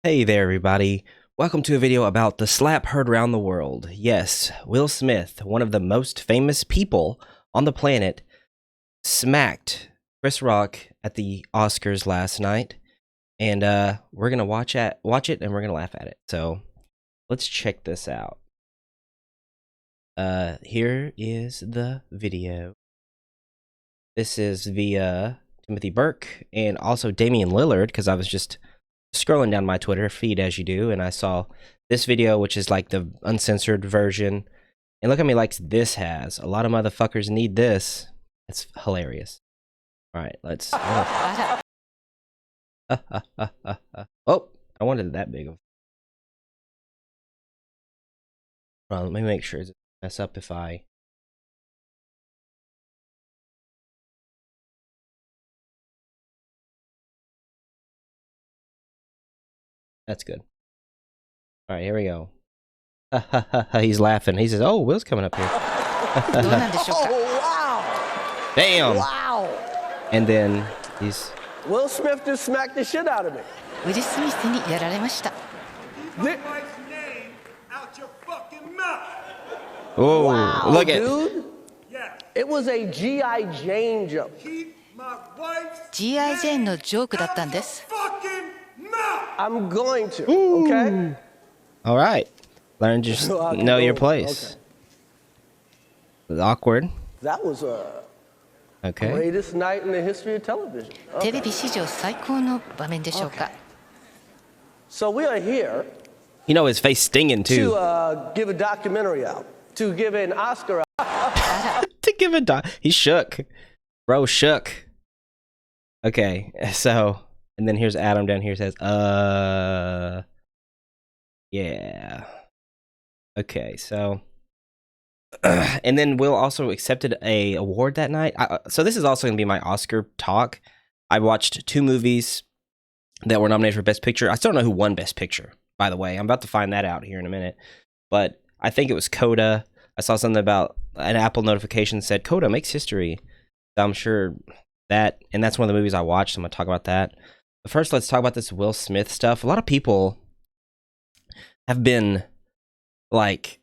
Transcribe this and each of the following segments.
Hey there, everybody. Welcome to a video about the slap heard around the world. Yes, Will Smith, one of the most famous people on the planet, smacked Chris Rock at the Oscars last night, and we're gonna watch it, and we're gonna laugh at it. So let's check this out. Here is the video. This is via Timothy Burke and also Damian Lillard, because I was just scrolling down my Twitter feed as you do, and I saw this video, which is like the uncensored version. And look how many likes this has. A lot of motherfuckers need this. It's hilarious. All right, let's. Oh, I wanted that big of. Well, let me make sure it's mess up if I. That's good. All right, here we go. He's laughing. He says, "Oh, Will's coming up here." Oh, wow! Damn! Wow! And then he's. Will Smith just smacked the shit out of me. ウィル・スミスにやられました。 Thi- Oh, Wow, look at. dude! It was a G.I. Jane joke. G.I. ジェーンのジョークだったんです。 I'm going to, okay? All right. Learn just know your place. It's awkward. That was a Okay. greatest night in the history of television. テレビ史上最高の場面でしょうか。 So we are here You know his face stinging to too. give a documentary out, to give an Oscar out. To give a he shook. Bro shook. Okay, so and then here's Adam down here says, yeah. Okay, so and then Will also accepted a award that night. So this is also going to be my Oscar talk. I watched two movies that were nominated for Best Picture. I still don't know who won Best Picture, by the way. I'm about to find that out here in a minute. But I think it was CODA. I saw something about an Apple notification that said CODA makes history. So I'm sure that, and that's one of the movies I watched. I'm going to talk about that. But first, let's talk about this Will Smith stuff. A lot of people have been like,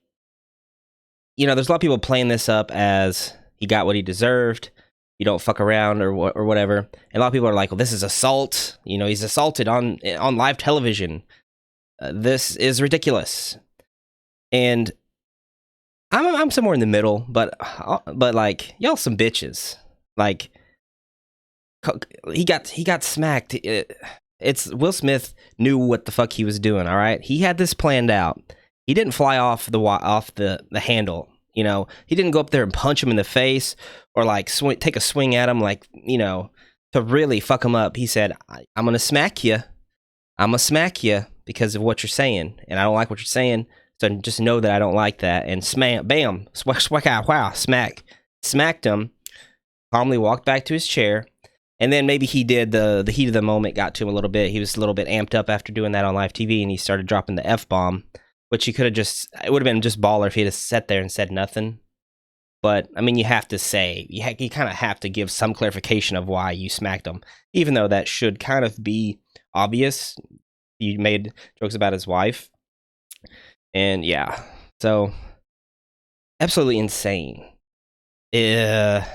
you know, there's a lot of people playing this up as he got what he deserved. You don't fuck around or whatever. And a lot of people are like, well, this is assault. You know, he's assaulted on live television. This is ridiculous. And I'm somewhere in the middle, but like, y'all some bitches. Like, he got smacked. It's Will Smith knew what the fuck he was doing. All right, he had this planned out. He didn't fly off the handle. You know, he didn't go up there and punch him in the face or like take a swing at him, like, you know, to really fuck him up. He said, "I'm gonna smack you. I'm gonna smack you because of what you're saying, and I don't like what you're saying. So just know that I don't like that." And bam, smacked him. Calmly walked back to his chair. And then maybe he did the heat of the moment got to him a little bit. He was a little bit amped up after doing that on live TV, and he started dropping the F-bomb, which he could have just, it would have been just baller if he had sat there and said nothing. But, I mean, you have to say, you kind of have to give some clarification of why you smacked him, even though that should kind of be obvious. You made jokes about his wife. And yeah, so absolutely insane. It's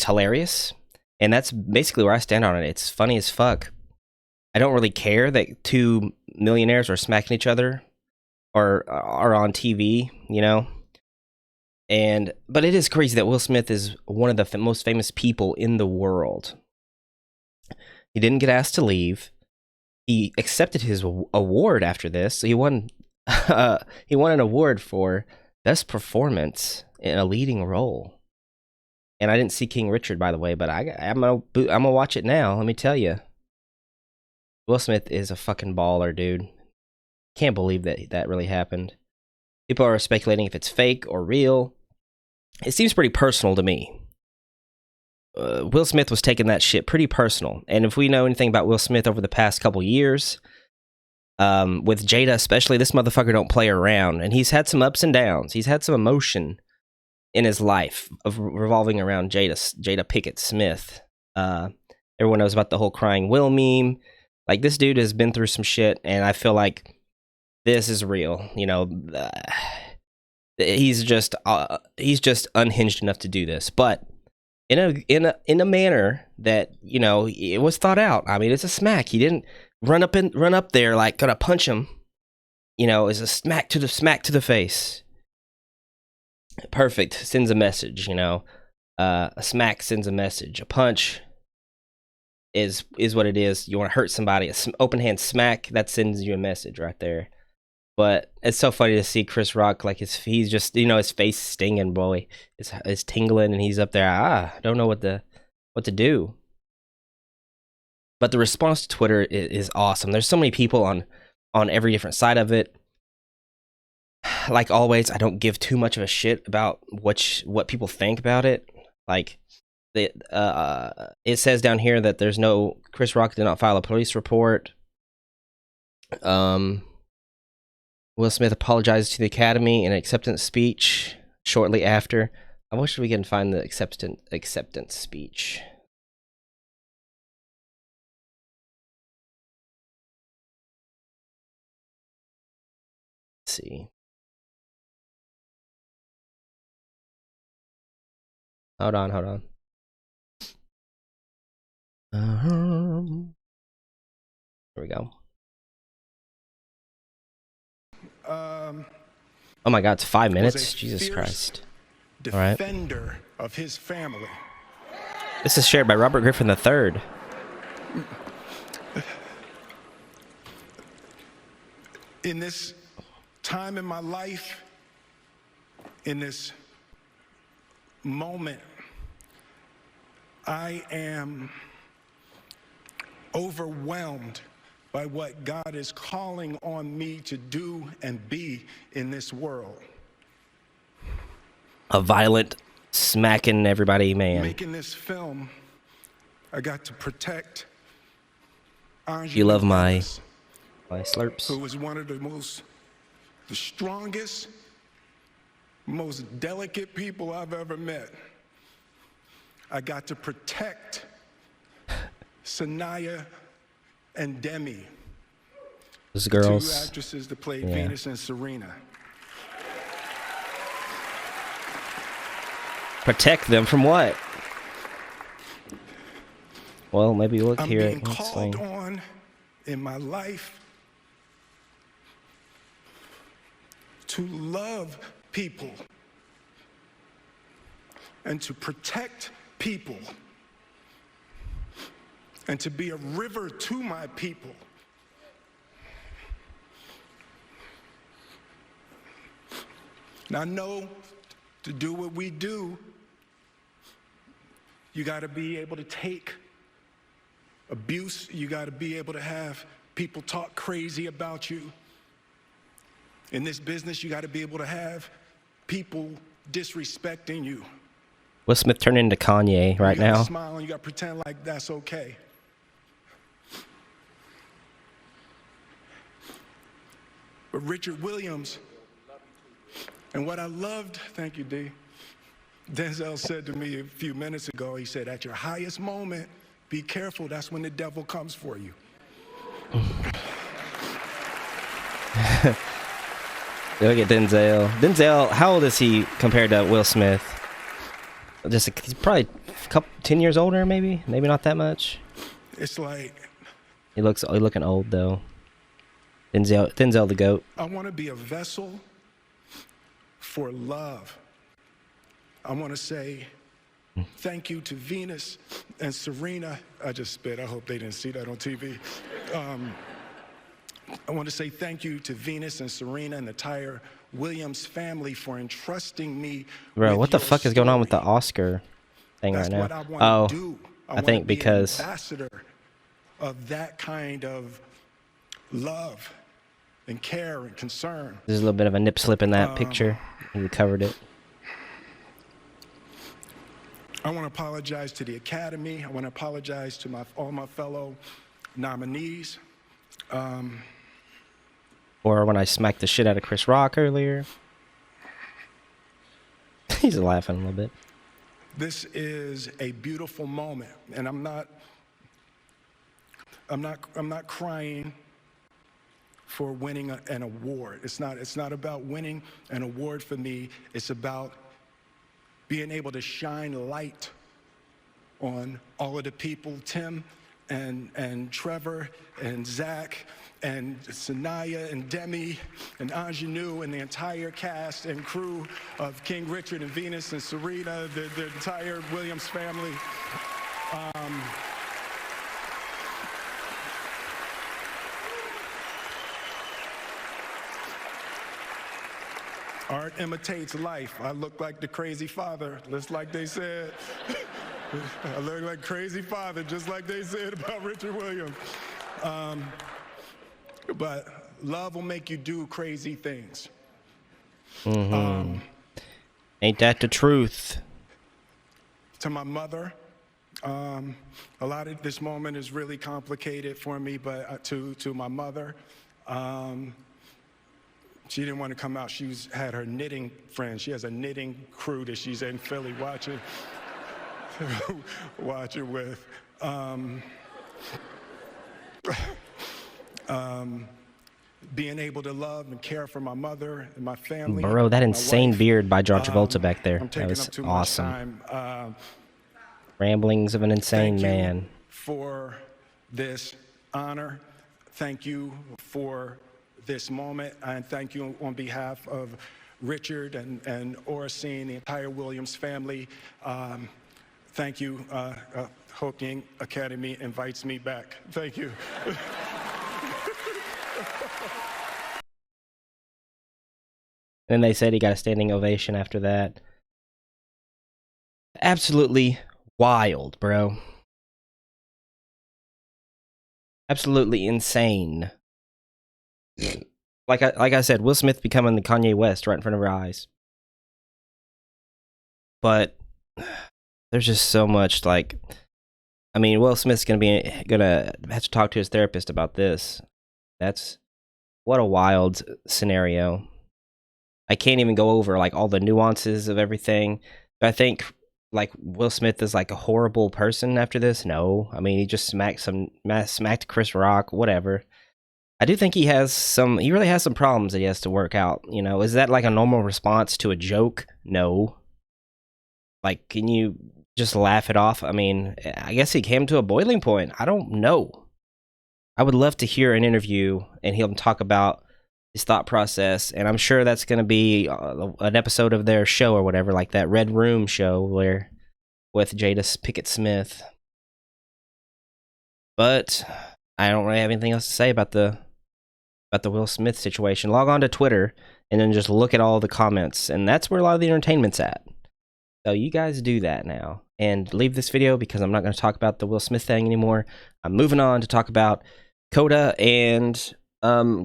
hilarious. And that's basically where I stand on it. It's funny as fuck. I don't really care that two millionaires are smacking each other or are on TV, you know? But it is crazy that Will Smith is one of the most famous people in the world. He didn't get asked to leave. He accepted his award after this. So he won an award for Best Performance in a Leading Role. And I didn't see King Richard, by the way, but I'm gonna watch it now. Let me tell you, Will Smith is a fucking baller, dude. Can't believe that really happened. People are speculating if it's fake or real. It seems pretty personal to me. Will Smith was taking that shit pretty personal, and if we know anything about Will Smith over the past couple years, with Jada especially, this motherfucker don't play around, and he's had some ups and downs. He's had some emotion in his life of revolving around Jada Pinkett Smith. Everyone knows about the whole crying Will meme. Like, this dude has been through some shit, and I feel like this is real. You know, he's just unhinged enough to do this, but in a manner that, you know, it was thought out. I mean, it's a smack. He didn't run up there like gonna punch him. You know, it's a smack to the face. Perfect. Sends a message. You know, a smack sends a message. A punch is what it is. You want to hurt somebody. An open hand smack, that sends you a message right there. But it's so funny to see Chris Rock, like, he's just, you know, his face stinging, boy. It's tingling, and he's up there. I don't know what to do. But the response to Twitter is awesome. There's so many people on every different side of it. Like always, I don't give too much of a shit about what people think about it. Like, it says down here that Chris Rock did not file a police report. Will Smith apologized to the Academy in an acceptance speech shortly after. I wish we can find the acceptance speech. Let's see. Hold on. Here we go. Oh my God, it's 5 minutes. Jesus Christ! All right. Defender of his family. This is shared by Robert Griffin III. In this time in my life, in this moment, I am overwhelmed by what God is calling on me to do and be in this world. A violent, smacking everybody man. Making this film, I got to protect You love my slurps. who was one of the strongest, most delicate people I've ever met. I got to protect Sanaya and Demi, Those girls. 2 actresses that played Venus and Serena. Protect them from what? Well, maybe look I'm here. being called on in my life to love people and to protect people and to be a river to my people. Now, I know to do what we do, you got to be able to take abuse. You got to be able to have people talk crazy about you. In this business, you got to be able to have people disrespecting you. Will Smith turned into Kanye right You gotta now. smile and you got to pretend like that's okay. But Richard Williams, and what I loved, thank you, D. Denzel said to me a few minutes ago, he said, at your highest moment, be careful, that's when the devil comes for you. Look at Denzel. Denzel, how old is he compared to Will Smith? He's probably 10 years older, maybe not that much. It's like, He's looking old though. Denzel the GOAT. I want to be a vessel for love. I want to say thank you to Venus and Serena. I just spit. I hope they didn't see that on TV. I want to say thank you to Venus and Serena and the entire Williams family for entrusting me. Bro, with what the your fuck is going on with the story. Oscar thing That's right now? what I want to do. I think wanna be because an ambassador of that kind of love and care and concern. there's a little bit of a nip slip in that picture. You covered it. I want to apologize to the Academy. I want to apologize to all my fellow nominees. Or when I smacked the shit out of Chris Rock earlier. He's laughing a little bit. This is a beautiful moment, and I'm not I'm not crying for winning an award. It's not about winning an award for me. It's about being able to shine light on all of the people, Tim and Trevor and Zach and Sanaya and Demi and Ingenue and the entire cast and crew of King Richard and Venus and Serena, the entire Williams family. Art imitates life. I look like the crazy father, just like they said. I look like crazy father, just like they said about Richard Williams. But love will make you do crazy things. Ain't that the truth? To my mother, a lot of this moment is really complicated for me, but to my mother, she didn't want to come out. She had her knitting friends. She has a knitting crew that she's in Philly watching with. Being able to love and care for my mother and my family. Bro, that insane wife. beard by John Travolta back there. I'm That taking was up too much awesome. time. Ramblings of an insane Thank you man. for this honor. Thank you for this moment. And thank you on behalf of Richard and Oracene, the entire Williams family. Thank you. Hope Young Academy invites me back. Thank you. And they said he got a standing ovation after that. Absolutely wild, bro. Absolutely insane. Like I said, Will Smith becoming the Kanye West right in front of our eyes. But there's just so much, like, I mean, Will Smith's gonna have to talk to his therapist about this. That's what a wild scenario. I can't even go over like all the nuances of everything. I think like Will Smith is like a horrible person after this. No, I mean he just smacked Chris Rock, whatever. I do think he really has some problems that he has to work out. You know, is that like a normal response to a joke? No. Like, can you just laugh it off? I mean, I guess he came to a boiling point. I don't know. I would love to hear an interview and he'll talk about his thought process, and I'm sure that's going to be an episode of their show or whatever, like that Red Room show where with Jada Pinkett Smith. But I don't really have anything else to say about the Will Smith situation. Log on to Twitter and then just look at all the comments, and that's where a lot of the entertainment's at. So you guys do that now, and leave this video because I'm not going to talk about the Will Smith thing anymore. I'm moving on to talk about CODA and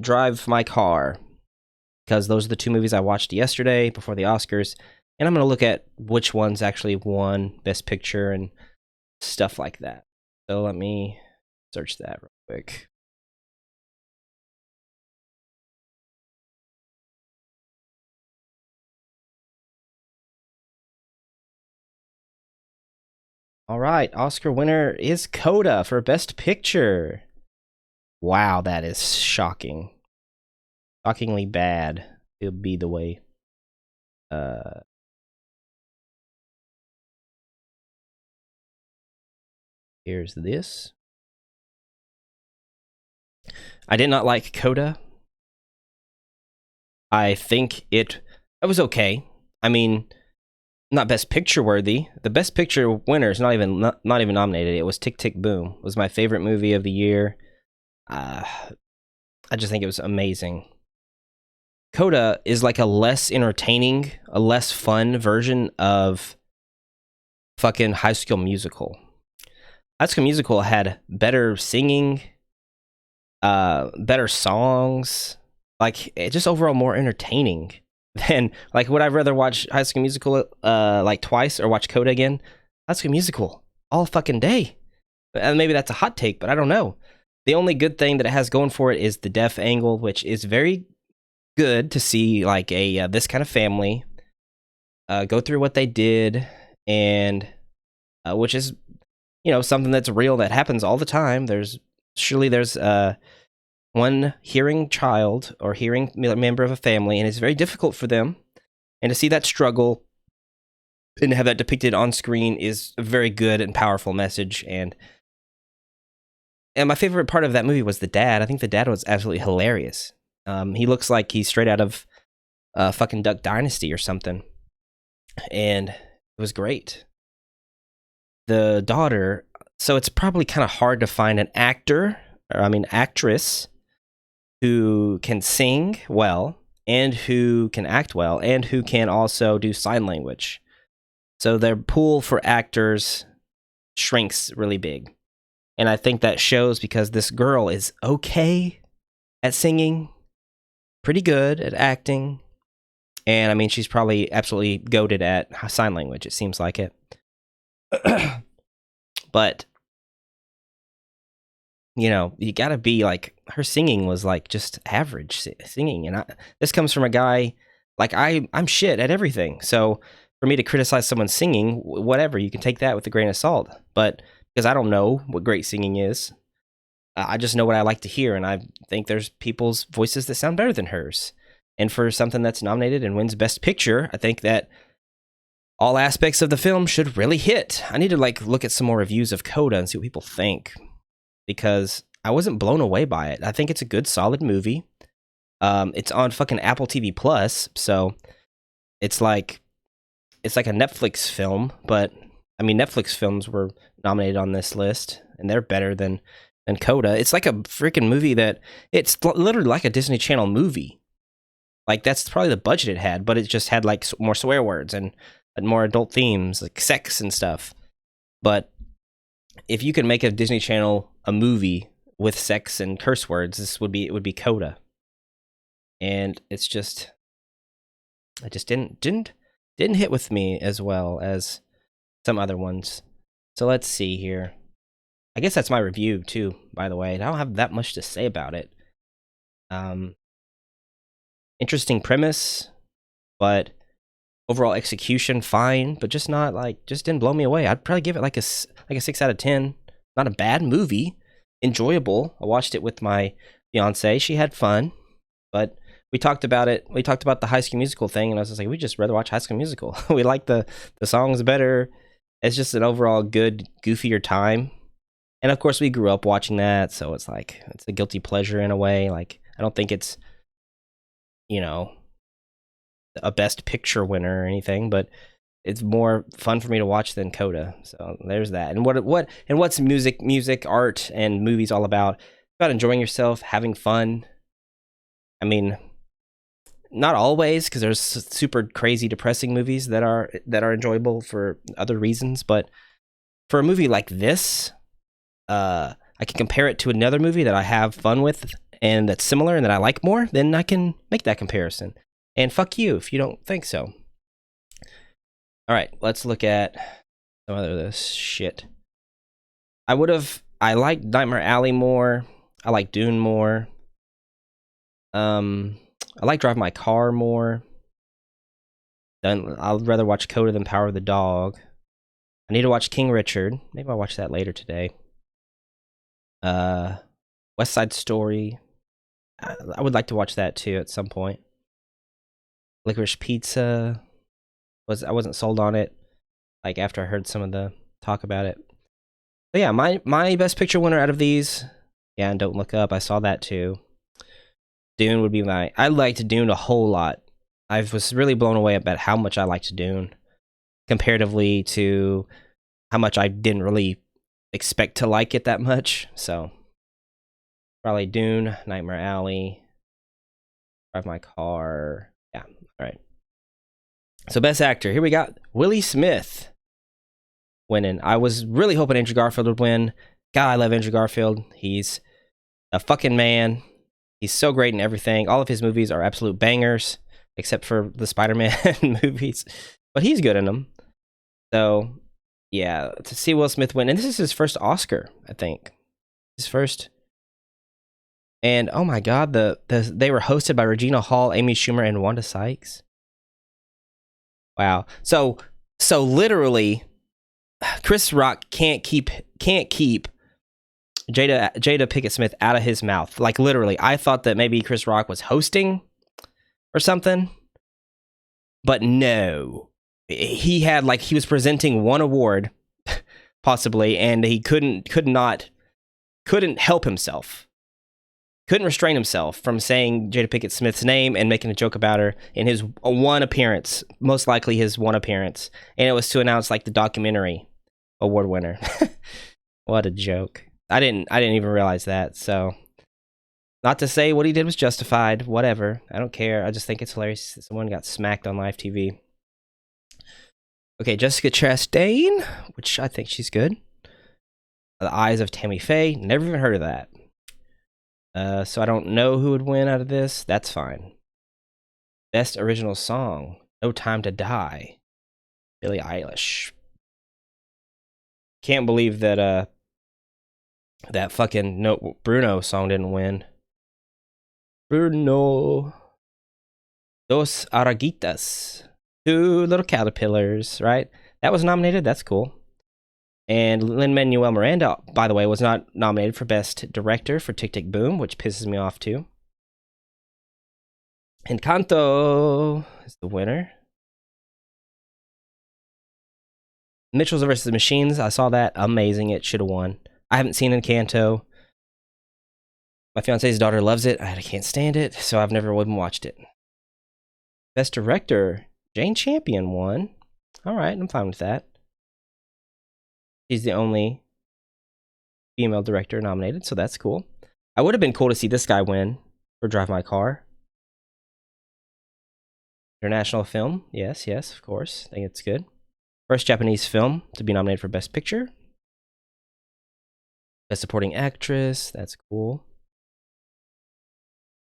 Drive My Car, because those are the two movies I watched yesterday before the Oscars, and I'm going to look at which ones actually won Best Picture and stuff like that. So let me search that real quick. All right, Oscar winner is CODA for Best Picture. Wow, that is shocking. Shockingly bad. It'll be the way. Here's this. I did not like CODA. I think it was okay. I mean, not Best Picture worthy. The Best Picture winner is not even nominated. It was Tick Tick Boom. It was my favorite movie of the year. I just think it was amazing. CODA is like a less entertaining, a less fun version of fucking High School Musical. High School Musical had better singing, better songs, like just overall more entertaining than, like, would I rather watch High School Musical like twice or watch CODA again? High School Musical all fucking day. And maybe that's a hot take, but I don't know. The only good thing that it has going for it is the deaf angle, which is very good to see, like a this kind of family go through what they did, and which is, you know, something that's real that happens all the time. There's surely there's one hearing child or hearing member of a family, and it's very difficult for them. And to see that struggle and have that depicted on screen is a very good and powerful message. And my favorite part of that movie was the dad. I think the dad was absolutely hilarious. He looks like he's straight out of fucking Duck Dynasty or something. And it was great. The daughter, so it's probably kind of hard to find an actress who can sing well and who can act well and who can also do sign language. So their pool for actors shrinks really big. And I think that shows because this girl is okay at singing, pretty good at acting. And I mean, she's probably absolutely goated at sign language. It seems like it. But, you know, you gotta be like, her singing was like just average singing. And this comes from a guy, like I'm shit at everything. So for me to criticize someone singing, whatever, you can take that with a grain of salt. But because I don't know what great singing is, I just know what I like to hear. And I think there's people's voices that sound better than hers. And for something that's nominated and wins Best Picture, I think that all aspects of the film should really hit. I need to like look at some more reviews of CODA and see what people think, because I wasn't blown away by it. I think it's a good, solid movie. It's on fucking Apple TV Plus, so it's like a Netflix film. But I mean, Netflix films were nominated on this list, and they're better than CODA. It's like a freaking movie that it's literally like a Disney Channel movie. Like that's probably the budget it had, but it just had like more swear words and more adult themes, like sex and stuff. But if you could make a Disney Channel a movie with sex and curse words, it would be CODA. And it's just, it just didn't hit with me as well as some other ones. So let's see here. I guess that's my review too, by the way. I don't have that much to say about it. Interesting premise, but overall execution fine, but just not like, just didn't blow me away. I'd probably give it like a 6 out of 10. Not a bad movie, enjoyable. I watched it with my fiance. She had fun, but we talked about it. We talked about the High School Musical thing, and I was just like, we just rather watch High School Musical. We like the songs better. It's just an overall good, goofier time. And of course, we grew up watching that, so it's like, it's a guilty pleasure in a way. Like, I don't think it's, you know, a Best Picture winner or anything, but it's more fun for me to watch than CODA. So there's that. And what's music, art, and movies all about? It's about enjoying yourself, having fun. I mean, not always, because there's super crazy, depressing movies that are enjoyable for other reasons. But for a movie like this, I can compare it to another movie that I have fun with and that's similar and that I like more. Then I can make that comparison. And fuck you if you don't think so. All right, let's look at some other of this shit. I liked Nightmare Alley more. I like Dune more. I like Drive My Car more. I'd rather watch CODA than Power of the Dog. I need to watch King Richard. Maybe I'll watch that later today. West Side Story. I would like to watch that too at some point. Licorice Pizza. I wasn't sold on it, like after I heard some of the talk about it. But yeah, my Best Picture winner out of these, yeah, and Don't Look Up, I saw that too. Dune would be I liked Dune a whole lot. I was really blown away about how much I liked Dune, comparatively to how much I didn't really expect to like it that much. So probably Dune, Nightmare Alley, Drive My Car. Yeah, all right. So Best Actor, here we got Willie Smith winning. I was really hoping Andrew Garfield would win. God, I love Andrew Garfield. He's a fucking man. He's so great in everything. All of his movies are absolute bangers, except for the Spider-Man movies. But he's good in them. So, yeah, to see Will Smith win. And this is his first Oscar, I think. His first. And, oh my God, they were hosted by Regina Hall, Amy Schumer, and Wanda Sykes. Wow. So literally, Chris Rock can't keep Jada Pinkett Smith out of his mouth. Like, literally, I thought that maybe Chris Rock was hosting or something, but no. He was presenting one award, possibly, and he couldn't help himself. Couldn't restrain himself from saying Jada Pinkett Smith's name and making a joke about her in his one appearance, most likely his one appearance. And it was to announce like the documentary award winner. What a joke. I didn't even realize that. So not to say what he did was justified, whatever. I don't care. I just think it's hilarious that someone got smacked on live TV. Okay, Jessica Chastain, which I think she's good. The Eyes of Tammy Faye, never even heard of that. So I don't know who would win out of this. That's fine. Best Original Song, No Time to Die, Billie Eilish. Can't believe that that fucking Bruno song didn't win. Bruno. Dos Araguitas. 2 Little Caterpillars, right? That was nominated. That's cool. And Lin-Manuel Miranda, by the way, was not nominated for Best Director for Tick, Tick, Boom, which pisses me off too. Encanto is the winner. Mitchells vs. the Machines, I saw that. Amazing. It should have won. I haven't seen Encanto. My fiance's daughter loves it. I can't stand it, so I've never even watched it. Best Director, Jane Champion won. All right, I'm fine with that. She's the only female director nominated, so that's cool. I would have been cool to see this guy win for Drive My Car. International film, yes, of course. I think it's good. First Japanese film to be nominated for Best Picture. Best Supporting Actress, that's cool.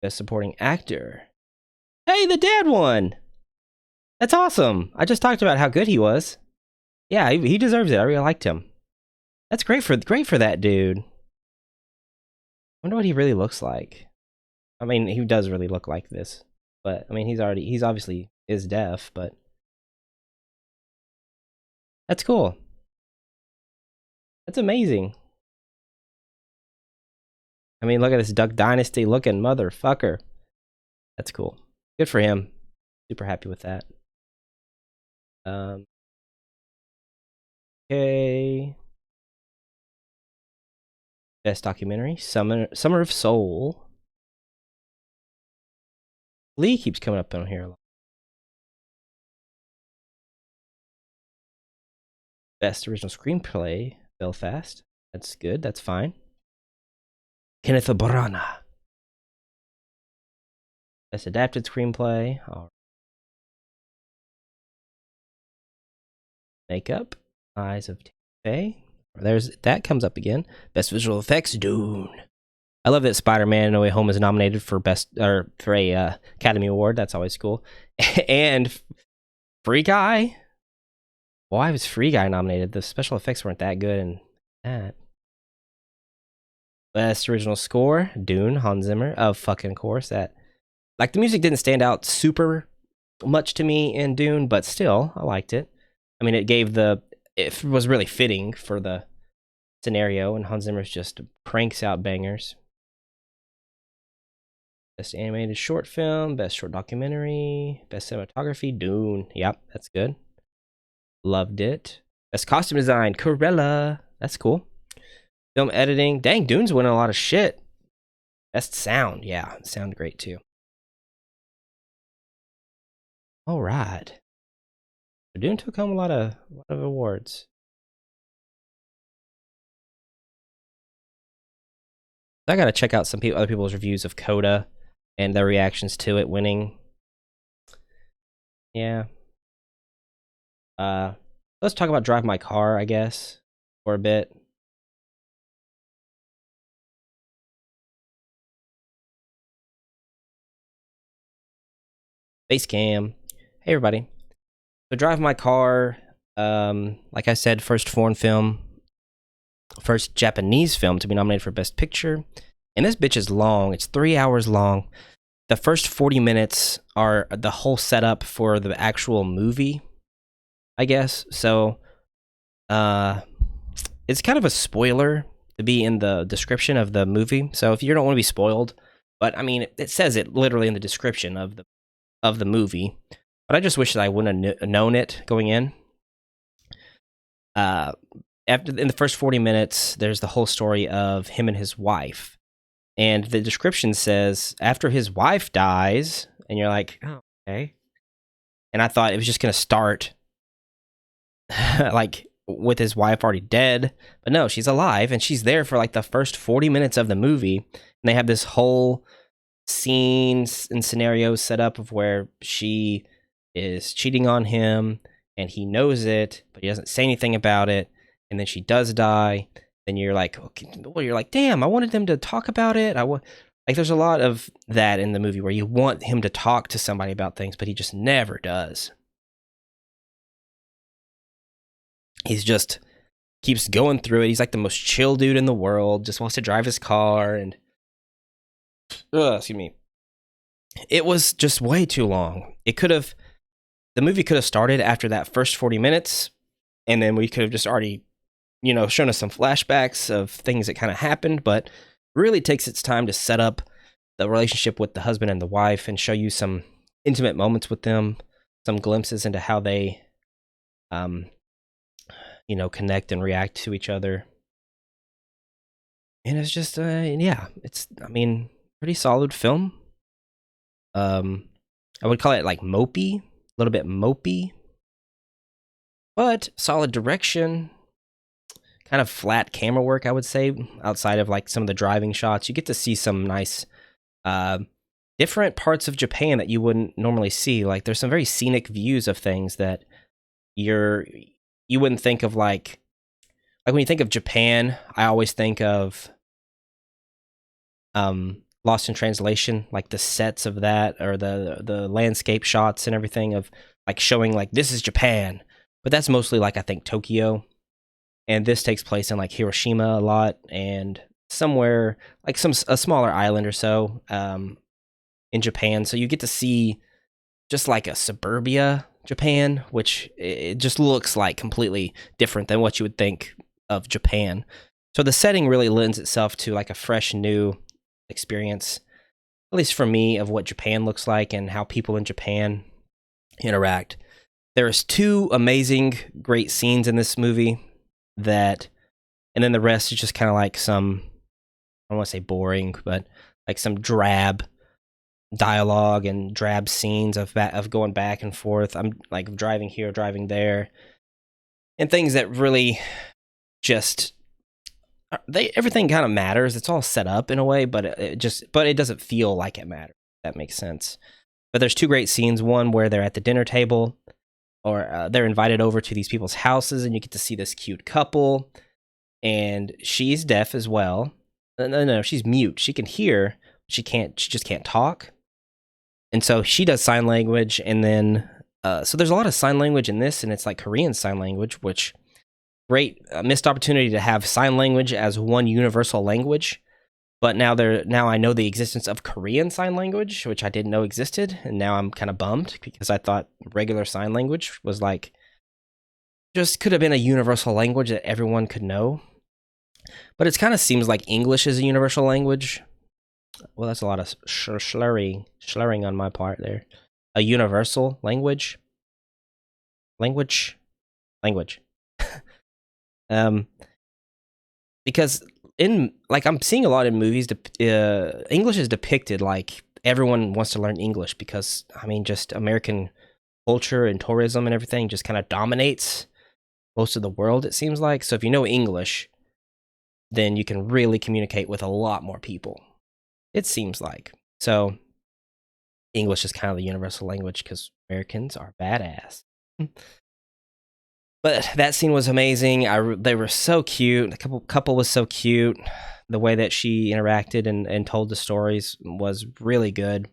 Best Supporting Actor. Hey, the dad won! That's awesome! I just talked about how good he was. Yeah, he deserves it. I really liked him. That's great for that dude. I wonder what he really looks like. I mean, he does really look like this, but I mean, he's obviously is deaf, but that's cool. That's amazing. I mean, look at this Duck Dynasty looking motherfucker. That's cool. Good for him. Super happy with that. Okay. Best documentary, Summer of Soul. Lee keeps coming up on here a lot. Best original screenplay, Belfast. That's good. That's fine. Kenneth Branagh. Best adapted screenplay. All right. Makeup, Eyes of Faye. That comes up again. Best visual effects, Dune. I love that Spider-Man No Way Home is nominated for for a Academy Award. That's always cool. And Free Guy. Why was Free Guy nominated? The special effects weren't that good in that. Best original score, Dune, Hans Zimmer. Of fucking course. That, like, the music didn't stand out super much to me in Dune, but still, I liked it. I mean, it was really fitting for the scenario, and Hans Zimmer just cranks out bangers. Best animated short film, best short documentary, best cinematography, Dune. Yep, that's good. Loved it. Best costume design, Cruella. That's cool. Film editing. Dang, Dune's winning a lot of shit. Best sound. Yeah, it sounded great too. All right. Dune took home a lot of awards. I gotta check out some other people's reviews of CODA and their reactions to it winning. Yeah. Let's talk about Drive My Car, I guess, for a bit. Face cam. Hey everybody. So Drive My Car, like I said, first foreign film, first Japanese film to be nominated for Best Picture. And this bitch is long. It's 3 hours long. The first 40 minutes are the whole setup for the actual movie, I guess. So, it's kind of a spoiler to be in the description of the movie. So if you don't want to be spoiled, but I mean, it says it literally in the description of the movie. But I just wish that I wouldn't have known it going in. In the first 40 minutes, there's the whole story of him and his wife. And the description says, after his wife dies, and you're like, oh, okay. And I thought it was just going to start like with his wife already dead. But no, she's alive, and she's there for like the first 40 minutes of the movie. And they have this whole scenes and scenarios set up of where she is cheating on him, and he knows it, but he doesn't say anything about it. And then she does die. Then you're like, okay, well, you're like, damn, I wanted them to talk about it. Like, there's a lot of that in the movie where you want him to talk to somebody about things, but he just never does. He's just keeps going through it. He's like the most chill dude in the world, just wants to drive his car, and excuse me. It was just way too long. The movie could have started after that first 40 minutes, and then we could have just already, shown us some flashbacks of things that kind of happened, but really takes its time to set up the relationship with the husband and the wife and show you some intimate moments with them, some glimpses into how they, connect and react to each other. And it's just, pretty solid film. I would call it like mopey, a little bit mopey, but solid direction. Kind of flat camera work, I would say, outside of like some of the driving shots. You get to see some nice different parts of Japan that you wouldn't normally see. Like, there's some very scenic views of things that you wouldn't think of. Like when you think of Japan, I always think of Lost in Translation, like the sets of that, or the landscape shots and everything of like showing like this is Japan. But that's mostly like, I think, Tokyo. And this takes place in like Hiroshima a lot, and somewhere like a smaller island or so in Japan. So you get to see just like a suburbia Japan, which it just looks like completely different than what you would think of Japan. So the setting really lends itself to like a fresh new experience, at least for me, of what Japan looks like and how people in Japan interact. There's 2 amazing, great scenes in this movie. And then the rest is just kind of like some, I don't want to say boring, but like some drab dialogue and drab scenes of going back and forth. I'm like driving here, driving there, and things that really just everything kind of matters. It's all set up in a way, but it doesn't feel like it matters. If that makes sense. But there's 2 great scenes. One where they're at the dinner table, or they're invited over to these people's houses, and you get to see this cute couple, and she's deaf as well. No, she's mute. She can hear, she just can't talk. And so she does sign language, and then, so there's a lot of sign language in this, and it's like Korean sign language, which, great missed opportunity to have sign language as one universal language. But now I know the existence of Korean Sign Language, which I didn't know existed, and now I'm kind of bummed because I thought regular sign language was like just could have been a universal language that everyone could know. But it kind of seems like English is a universal language. Well, that's a lot of slurring on my part there. A universal language. Because I'm seeing a lot in movies, English is depicted like everyone wants to learn English because, just American culture and tourism and everything just kind of dominates most of the world, it seems like. So if you know English, then you can really communicate with a lot more people, it seems like. So English is kind of the universal language because Americans are badass. But that scene was amazing. They were so cute. The couple was so cute. The way that she interacted and told the stories was really good.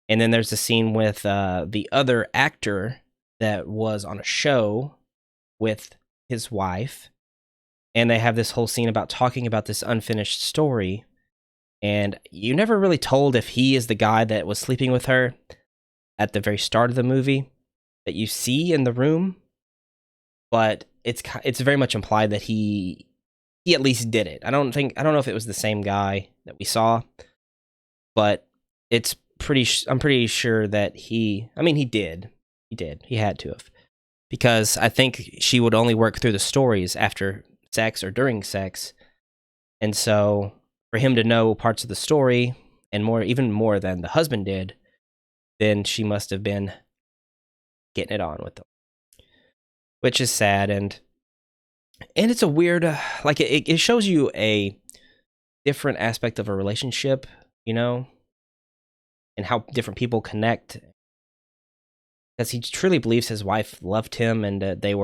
And then there's the scene with the other actor that was on a show with his wife. And they have this whole scene about talking about this unfinished story. And you never really told if he is the guy that was sleeping with her at the very start of the movie that you see in the room. But it's very much implied that he he at least did it. I don't know if it was the same guy that we saw, but I'm pretty sure that he did. He had to have. Because I think she would only work through the stories after sex or during sex. And so for him to know parts of the story and even more than the husband did, then she must have been getting it on with them. Which is sad, and it's a weird, it shows you a different aspect of a relationship, you know, and how different people connect. Because he truly believes his wife loved him, and that they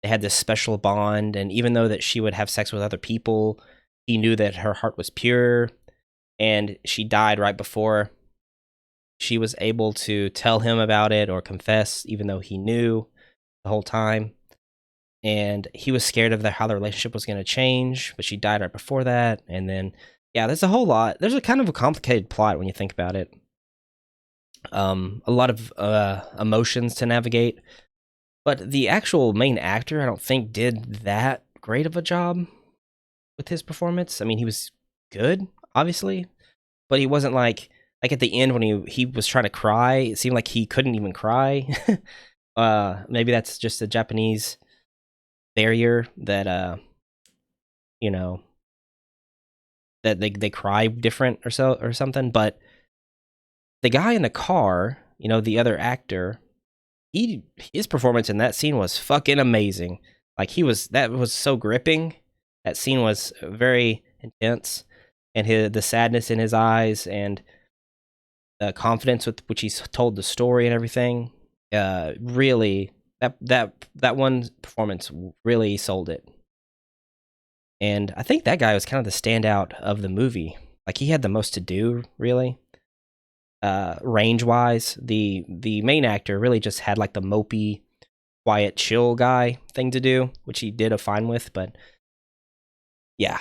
had this special bond. And even though that she would have sex with other people, he knew that her heart was pure, and she died right before she was able to tell him about it or confess, even though he knew the whole time. And he was scared of how the relationship was going to change, but she died right before that. And then, yeah, there's a whole lot. There's a kind of a complicated plot when you think about it. A lot of emotions to navigate. But the actual main actor, I don't think, did that great of a job with his performance. I mean, he was good, obviously, but he wasn't like at the end when he was trying to cry, it seemed like he couldn't even cry. Maybe that's just a Japanese barrier that you know, that they cry different or something. But the guy in the car, you know, the other actor, his performance in that scene was fucking amazing. Like that was so gripping. That scene was very intense, and the sadness in his eyes and the confidence with which he's told the story and everything, really that one performance really sold it. And I think that guy was kind of the standout of the movie. Like, he had the most to do, really. Range-wise, the main actor really just had like the mopey, quiet, chill guy thing to do, which he did a fine with, but yeah.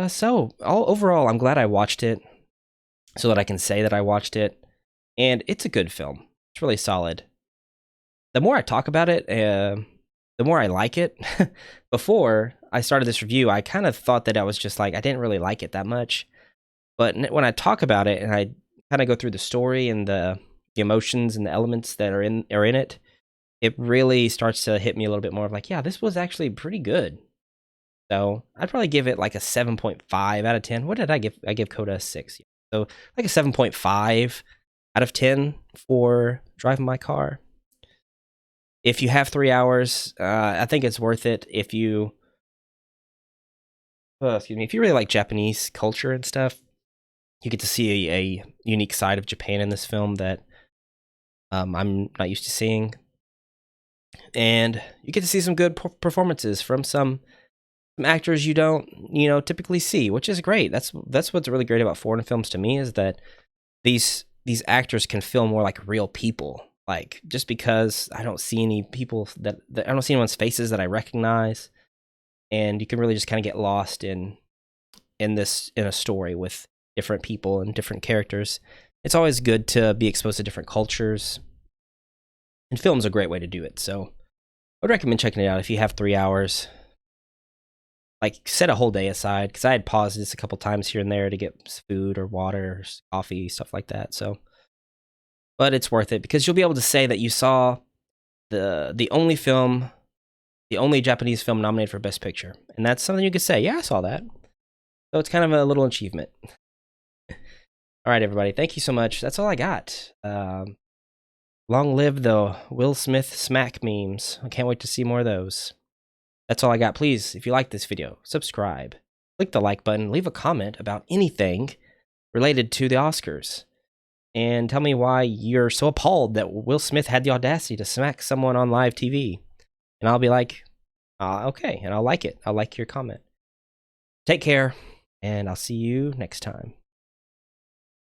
So, overall, I'm glad I watched it so that I can say that I watched it. And it's a good film. It's really solid. The more I talk about it, the more I like it. Before I started this review, I kind of thought that I was just like, I didn't really like it that much. But when I talk about it and I kind of go through the story and the emotions and the elements that are in it, it really starts to hit me a little bit more of like, yeah, this was actually pretty good. So I'd probably give it like a 7.5 out of 10. What did I give? I give CODA a 6. So like a 7.5 out of 10 for driving my car. If you have 3 hours, I think it's worth it. If you, if you really like Japanese culture and stuff, you get to see a unique side of Japan in this film that I'm not used to seeing. And you get to see some good performances from some actors you don't, typically see, which is great. That's what's really great about foreign films to me, is that these actors can feel more like real people. Like, just because I don't see any people that I don't see anyone's faces that I recognize, and you can really just kind of get lost in a story with different people and different characters. It's always good to be exposed to different cultures, and film's a great way to do it. So I would recommend checking it out if you have 3 hours. Like, set a whole day aside, because I had paused this a couple times here and there to get food or water or coffee, stuff like that. So, but it's worth it, because you'll be able to say that you saw the only Japanese film nominated for Best Picture, and that's something you could say, yeah, I saw that. So it's kind of a little achievement. All right, everybody, thank you so much. That's all I got. Long live the Will Smith smack memes. I can't wait to see more of those. That's all I got. Please, if you like this video, subscribe, click the like button, leave a comment about anything related to the Oscars, and tell me why you're so appalled that Will Smith had the audacity to smack someone on live TV. And I'll be like, okay, and I'll like it. I'll like your comment. Take care, and I'll see you next time.